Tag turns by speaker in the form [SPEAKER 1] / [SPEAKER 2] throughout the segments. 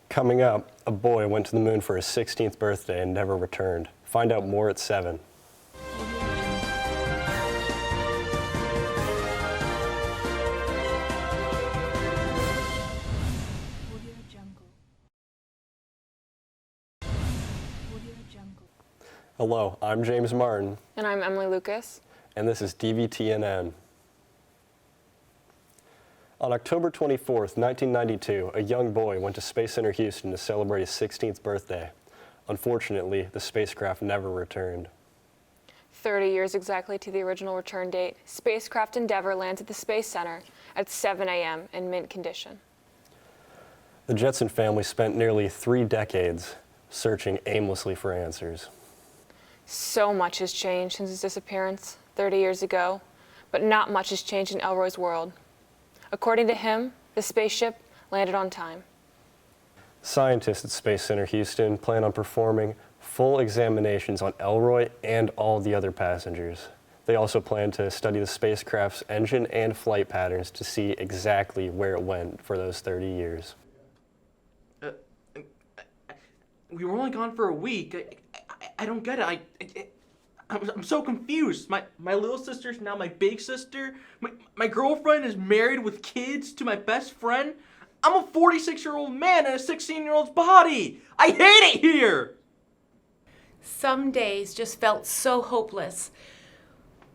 [SPEAKER 1] Coming up, a boy went to the moon for his 16th birthday and never returned. Find out more at 7. Hello, I'm James Martin.
[SPEAKER 2] And I'm Emily Lucas.
[SPEAKER 1] And this is DVTNN. On October 24th, 1992, a young boy went to Space Center Houston to celebrate his 16th birthday. Unfortunately, the spacecraft never returned.
[SPEAKER 2] 30 years exactly to the original return date, spacecraft Endeavour lands at the Space Center at 7 a.m. in mint condition.
[SPEAKER 1] The Jetson family spent nearly 3 decades searching aimlessly for answers.
[SPEAKER 2] So much has changed since his disappearance 30 years ago, but not much has changed in Elroy's world. According to him, the spaceship landed on time.
[SPEAKER 1] Scientists at Space Center Houston plan on performing full examinations on Elroy and all the other passengers. They also plan to study the spacecraft's engine and flight patterns to see exactly where it went for those 30 years.
[SPEAKER 3] We were only gone for a week. I don't get it. I'm so confused. My little sister's now my big sister. My girlfriend is married with kids to my best friend. I'm a 46-year-old man in a 16-year-old's body. I hate it here.
[SPEAKER 4] Some days just felt so hopeless.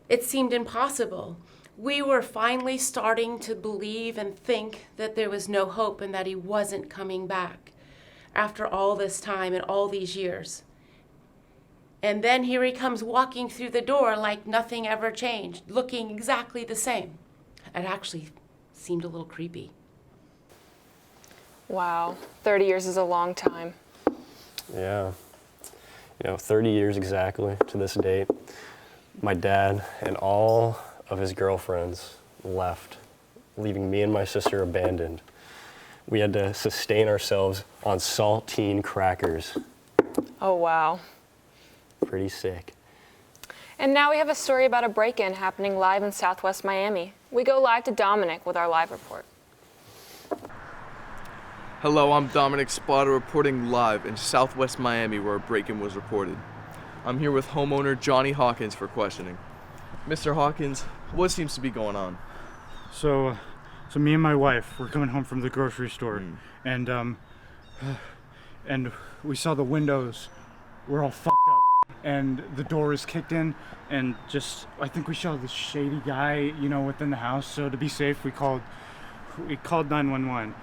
[SPEAKER 4] It seemed impossible. We were finally starting to believe and think that there was no hope and that he wasn't coming back after all this time and all these years. And then here he comes walking through the door like nothing ever changed, looking exactly the same. It actually seemed a little creepy.
[SPEAKER 2] Wow, 30 years is a long time.
[SPEAKER 1] Yeah, 30 years exactly to this date. My dad and all of his girlfriends left, leaving me and my sister abandoned. We had to sustain ourselves on saltine crackers.
[SPEAKER 2] Oh, wow.
[SPEAKER 1] Pretty sick.
[SPEAKER 2] And now we have a story about a break-in happening live in Southwest Miami. We go live to Dominic with our live report.
[SPEAKER 5] Hello, I'm Dominic Spada reporting live in Southwest Miami where a break-in was reported. I'm here with homeowner Johnny Hawkins for questioning. Mr. Hawkins, what seems to be going on?
[SPEAKER 6] So me and my wife, we're coming home from the grocery store, and we saw the windows were all fucked up, and the door is kicked in, and I think we saw this shady guy, within the house. So to be safe, we called 911.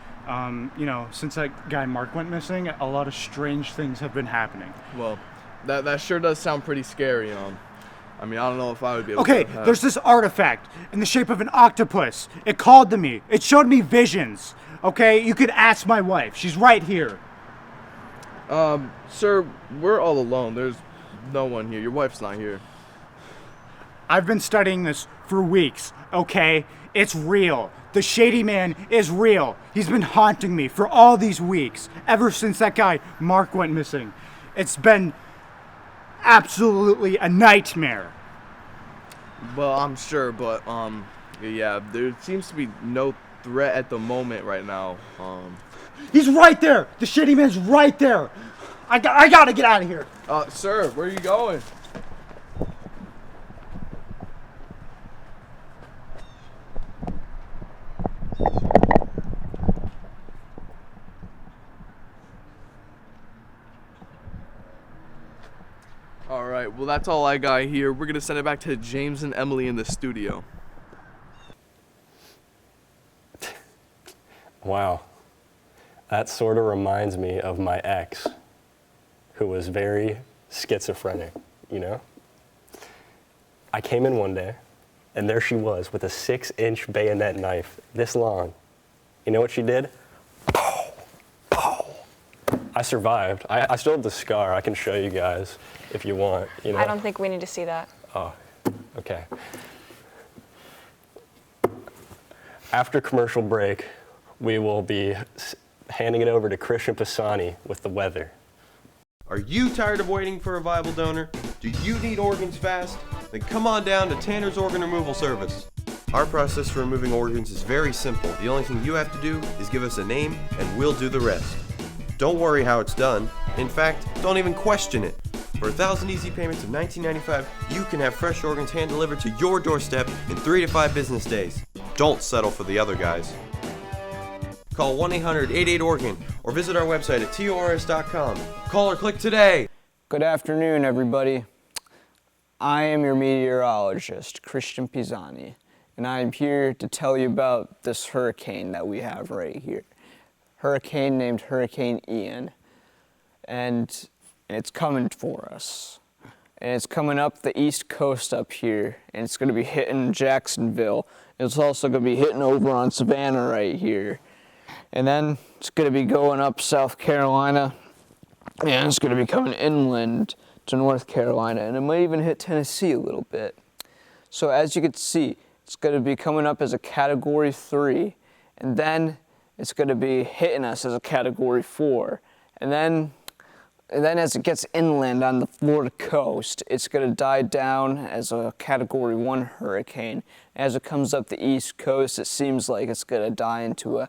[SPEAKER 6] Since that guy Mark went missing, a lot of strange things have been happening.
[SPEAKER 5] Well, that sure does sound pretty scary, I mean, I don't know if I would be able
[SPEAKER 6] to... Okay, there's this artifact in the shape of an octopus. It called to me. It showed me visions. Okay, you could ask my wife. She's right here.
[SPEAKER 5] Sir, we're all alone. There's no one here. Your wife's not here.
[SPEAKER 6] I've been studying this for weeks, okay? It's real. The Shady Man is real. He's been haunting me for all these weeks, ever since that guy Mark went missing. It's been absolutely a nightmare.
[SPEAKER 5] Well, I'm sure, but, yeah, there seems to be no threat at the moment right now.
[SPEAKER 6] He's right there! The Shady Man's right there! I gotta get out of here!
[SPEAKER 5] Sir, where are you going? Alright, well that's all I got here. We're gonna send it back to James and Emily in the studio.
[SPEAKER 1] Wow. That sort of reminds me of my ex, who was very schizophrenic, I came in one day, and there she was with a 6-inch bayonet knife, this long. You know what she did? Pow! Pow! I survived. I still have the scar. I can show you guys if you want.
[SPEAKER 2] I don't think we need to see that.
[SPEAKER 1] Oh, okay. After commercial break, we will be handing it over to Christian Pisani with the weather.
[SPEAKER 7] Are you tired of waiting for a viable donor? Do you need organs fast? Then come on down to Tanner's Organ Removal Service. Our process for removing organs is very simple. The only thing you have to do is give us a name and we'll do the rest. Don't worry how it's done. In fact, don't even question it. For 1,000 easy payments of $19.95, you can have fresh organs hand-delivered to your doorstep in 3 to 5 business days. Don't settle for the other guys. Call 1-800-88-ORGAN or visit our website at tors.com. Call or click today.
[SPEAKER 8] Good afternoon, everybody. I am your meteorologist, Christian Pisani, and I am here to tell you about this hurricane that we have right here. Hurricane named Hurricane Ian, and it's coming for us. And it's coming up the east coast up here, and it's going to be hitting Jacksonville. It's also going to be hitting over on Savannah right here. And then it's going to be going up South Carolina, and it's going to be coming inland to North Carolina, and it might even hit Tennessee a little bit. So as you can see, it's going to be coming up as a Category 3, and then it's going to be hitting us as a Category 4. And then as it gets inland on the Florida coast, it's going to die down as a Category 1 hurricane. As it comes up the east coast, it seems like it's going to die into a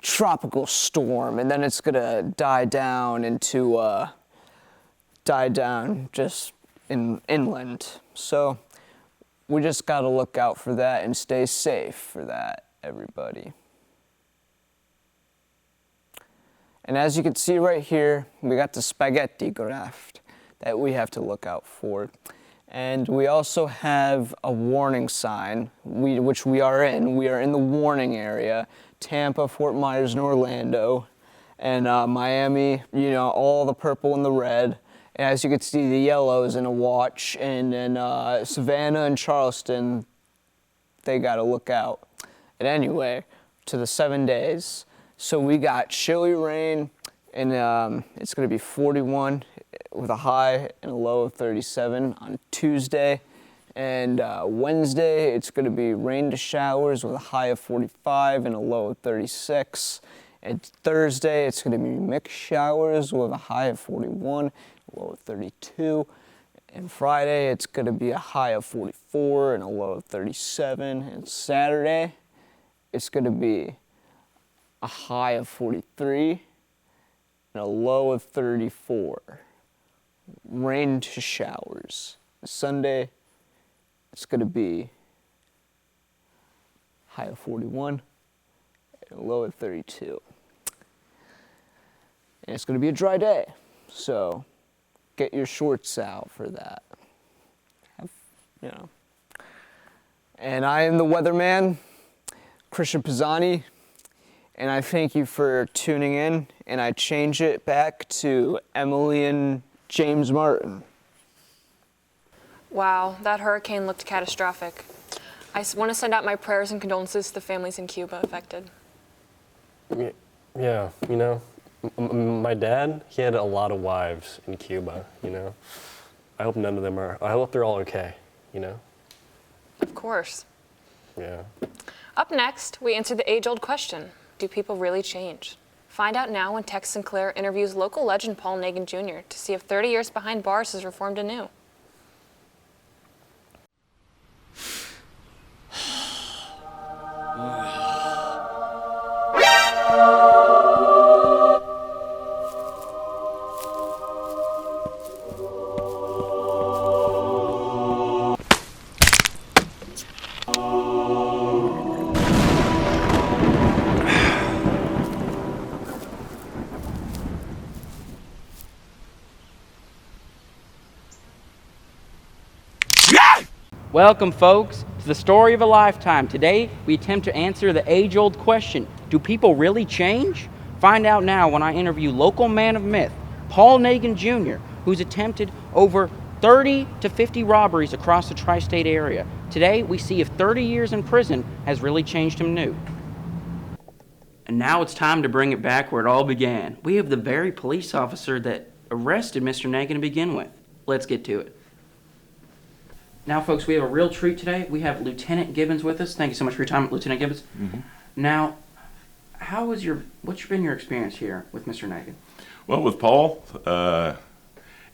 [SPEAKER 8] tropical storm, and then it's going to die down just inland. So we just got to look out for that and stay safe for that, everybody. And as you can see right here, we got the spaghetti graph that we have to look out for. And we also have a warning sign, which we are in. We are in the warning area. Tampa, Fort Myers, and Orlando. And Miami, you know, all the purple and the red. And as you can see, the yellow is in a watch. And then Savannah and Charleston, they got to look out. And anyway, to the 7 days. So we got chilly rain, and it's going to be 41 with a high and a low of 37 on Tuesday. And Wednesday, it's going to be rain to showers with a high of 45 and a low of 36. And Thursday, it's going to be mixed showers with a high of 41, a low of 32. And Friday, it's going to be a high of 44 and a low of 37. And Saturday, it's going to be a high of 43 and a low of 34. Rain to showers. Sunday, it's going to be high of 41 and a low of 32. And it's going to be a dry day, so get your shorts out for that. You know. And I am the weatherman, Christian Pisani, and I thank you for tuning in, and I change it back to Emily and James Martin.
[SPEAKER 2] Wow, that hurricane looked catastrophic. I want to send out my prayers and condolences to the families in Cuba affected.
[SPEAKER 1] Yeah, you know, my dad, he had a lot of wives in Cuba, you know. I hope none of them are, I hope they're all okay, you know.
[SPEAKER 2] Of course.
[SPEAKER 1] Yeah.
[SPEAKER 2] Up next, we answer the age-old question, do people really change? Find out now when Tex Sinclair interviews local legend Paul Nagin Jr. to see if 30 years behind bars has reformed anew.
[SPEAKER 9] Welcome, folks, to the story of a lifetime. Today, we attempt to answer the age-old question, do people really change? Find out now when I interview local man of myth, Paul Nagin Jr., who's attempted over 30 to 50 robberies across the tri-state area. Today, we see if 30 years in prison has really changed him new. And now it's time to bring it back where it all began. We have the very police officer that arrested Mr. Nagin to begin with. Let's get to it. Now, folks, we have a real treat today. We have Lieutenant Gibbons with us. Thank you so much for your time, Lieutenant Gibbons. Mm-hmm. Now, what's been your experience here with Mr. Nagin?
[SPEAKER 10] Well, with Paul,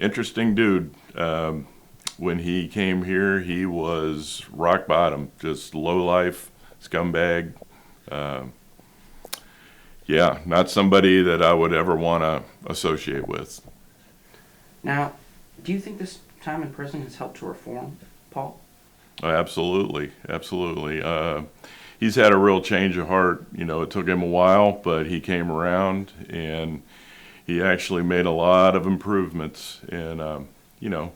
[SPEAKER 10] interesting dude. When he came here, he was rock bottom, just low life, scumbag. yeah, not somebody that I would ever want to associate with.
[SPEAKER 9] Now, do you think this time in prison has helped to reform Paul?
[SPEAKER 10] Absolutely, absolutely. He's had a real change of heart. You know, it took him a while, but he came around and he actually made a lot of improvements. And, you know,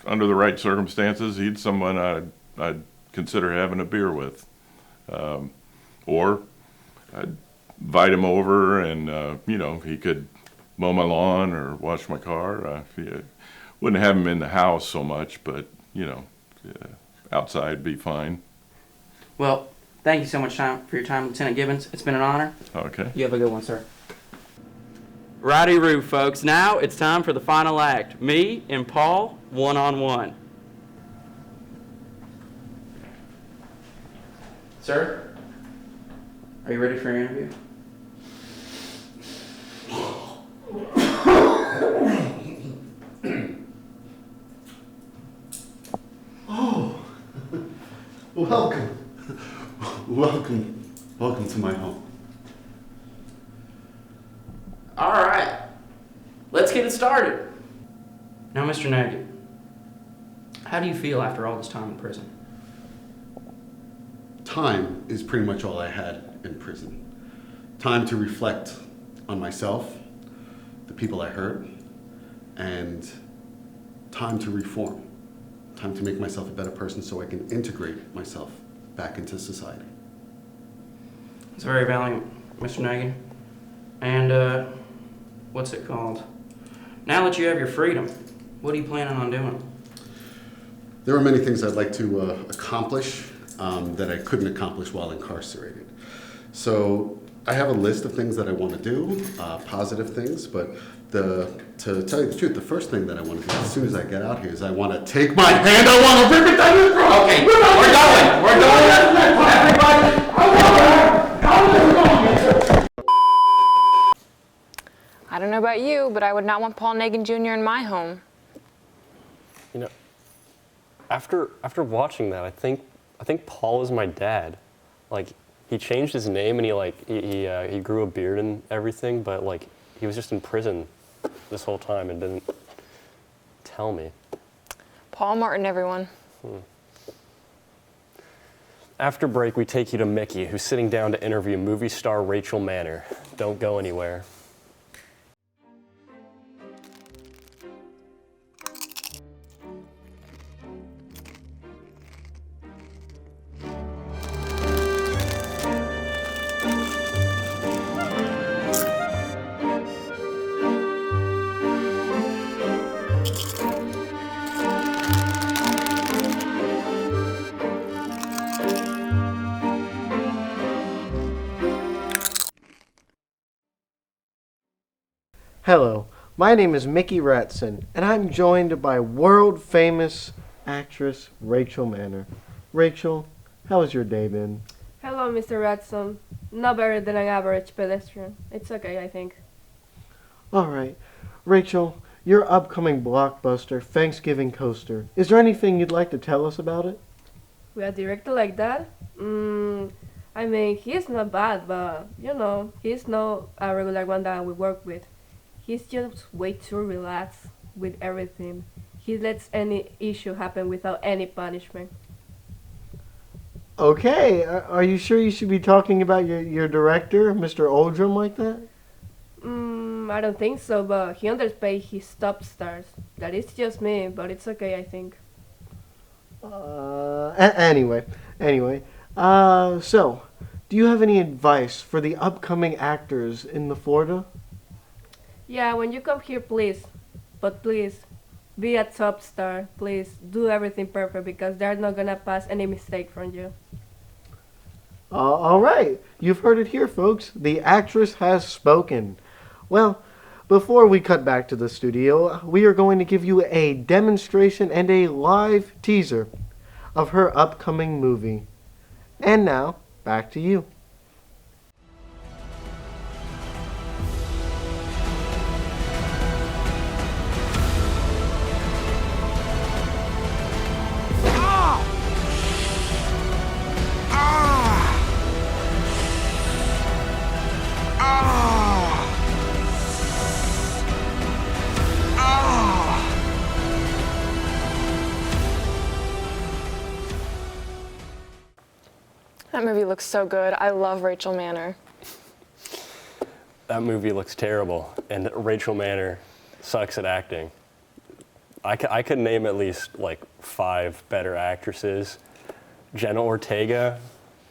[SPEAKER 10] under the right circumstances, he's someone I'd consider having a beer with. Or I'd invite him over and, you know, he could mow my lawn or wash my car. Wouldn't have him in the house so much, but, you know, outside be fine.
[SPEAKER 9] Well, thank you so much for your time, Lieutenant Gibbons. It's been an honor.
[SPEAKER 10] Okay.
[SPEAKER 9] You have a good one, sir. Righty-roo, folks. Now it's time for the final act. Me and Paul, one-on-one. Sir, are you ready for your interview?
[SPEAKER 11] Oh, welcome to my home.
[SPEAKER 9] All right, let's get it started. Now, Mr. Nagy, how do you feel after all this time in prison?
[SPEAKER 11] Time is pretty much all I had in prison. Time to reflect on myself, the people I hurt, and time to reform. Time to make myself a better person so I can integrate myself back into society.
[SPEAKER 9] It's very valiant, Mr. Nagy. And, what's it called? Now that you have your freedom, what are you planning on doing?
[SPEAKER 11] There are many things I'd like to accomplish that I couldn't accomplish while incarcerated. So I have a list of things that I want to do, positive things, but to tell you the truth, the first thing that I want to do as soon as I get out here is I want to take my hand, I want to rip it down his throat.
[SPEAKER 9] Okay, we're going. Everybody,
[SPEAKER 2] I don't know about you, but I would not want Paul Nagin Jr. in my home.
[SPEAKER 1] You know, after watching that, I think Paul is my dad. Like, he changed his name and he grew a beard and everything, but like he was just in prison this whole time and didn't tell me.
[SPEAKER 2] Paul Martin, everyone.
[SPEAKER 1] After break, we take you to Mickey, who's sitting down to interview movie star Rachel Manner. Don't go anywhere.
[SPEAKER 12] Hello, my name is Mickey Ratson, and I'm joined by world-famous actress Rachel Manner. Rachel, how has your day been?
[SPEAKER 13] Hello, Mr. Ratson. No better than an average pedestrian. It's okay, I think.
[SPEAKER 12] All right. Rachel, your upcoming blockbuster, Thanksgiving Coaster. Is there anything you'd like to tell us about it?
[SPEAKER 13] With a director like that? I mean, he's not bad, but, you know, he's not a regular one that we work with. He's just way too relaxed with everything. He lets any issue happen without any punishment.
[SPEAKER 12] Okay, are you sure you should be talking about your director, Mr. Oldrum, like that?
[SPEAKER 13] I don't think so, but he underpaid his top stars. That is just me, but it's okay, I think.
[SPEAKER 12] Anyway, so, do you have any advice for the upcoming actors in the Florida?
[SPEAKER 13] Yeah, when you come here, please, be a top star. Please, do everything perfect because they're not gonna pass any mistake from you.
[SPEAKER 12] All right, you've heard it here, folks. The actress has spoken. Well, before we cut back to the studio, we are going to give you a demonstration and a live teaser of her upcoming movie. And now, back to you.
[SPEAKER 2] That movie looks so good. I love Rachel Manor.
[SPEAKER 1] That movie looks terrible, and Rachel Manor sucks at acting. I could name at least like 5 better actresses. Jenna Ortega,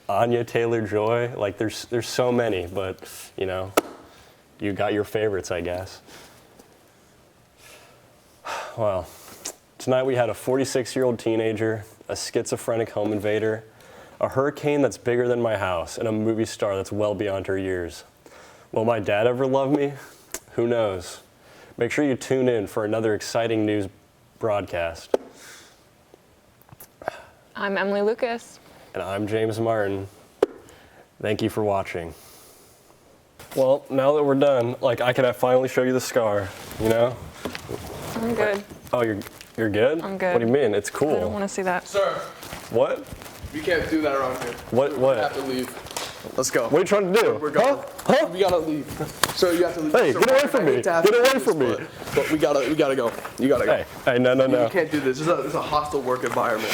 [SPEAKER 1] Anya Taylor-Joy, like there's so many, but you know, you got your favorites, I guess. Well, tonight we had a 46-year-old teenager, a schizophrenic home invader, a hurricane that's bigger than my house, and a movie star that's well beyond her years. Will my dad ever love me? Who knows? Make sure you tune in for another exciting news broadcast.
[SPEAKER 2] I'm Emily Lucas.
[SPEAKER 1] And I'm James Martin. Thank you for watching. Well, now that we're done, like I can finally show you the scar, you know?
[SPEAKER 2] I'm good.
[SPEAKER 1] Oh, you're good?
[SPEAKER 2] I'm good.
[SPEAKER 1] What do you mean? It's cool.
[SPEAKER 2] I don't want to see that.
[SPEAKER 5] Sir,
[SPEAKER 1] What?
[SPEAKER 5] you can't do that around here.
[SPEAKER 1] What?
[SPEAKER 5] We have to leave. Let's go.
[SPEAKER 1] What are you trying to do?
[SPEAKER 5] We're going.
[SPEAKER 1] Huh?
[SPEAKER 5] We gotta leave. Sir, you have to leave.
[SPEAKER 1] Hey,
[SPEAKER 5] Sir,
[SPEAKER 1] get away
[SPEAKER 5] I
[SPEAKER 1] from
[SPEAKER 5] hate
[SPEAKER 1] me.
[SPEAKER 5] to have
[SPEAKER 1] Get
[SPEAKER 5] to
[SPEAKER 1] away
[SPEAKER 5] do
[SPEAKER 1] from
[SPEAKER 5] this,
[SPEAKER 1] me.
[SPEAKER 5] But we gotta go. You gotta go.
[SPEAKER 1] Hey, no.
[SPEAKER 5] You can't do this. This is a hostile work environment.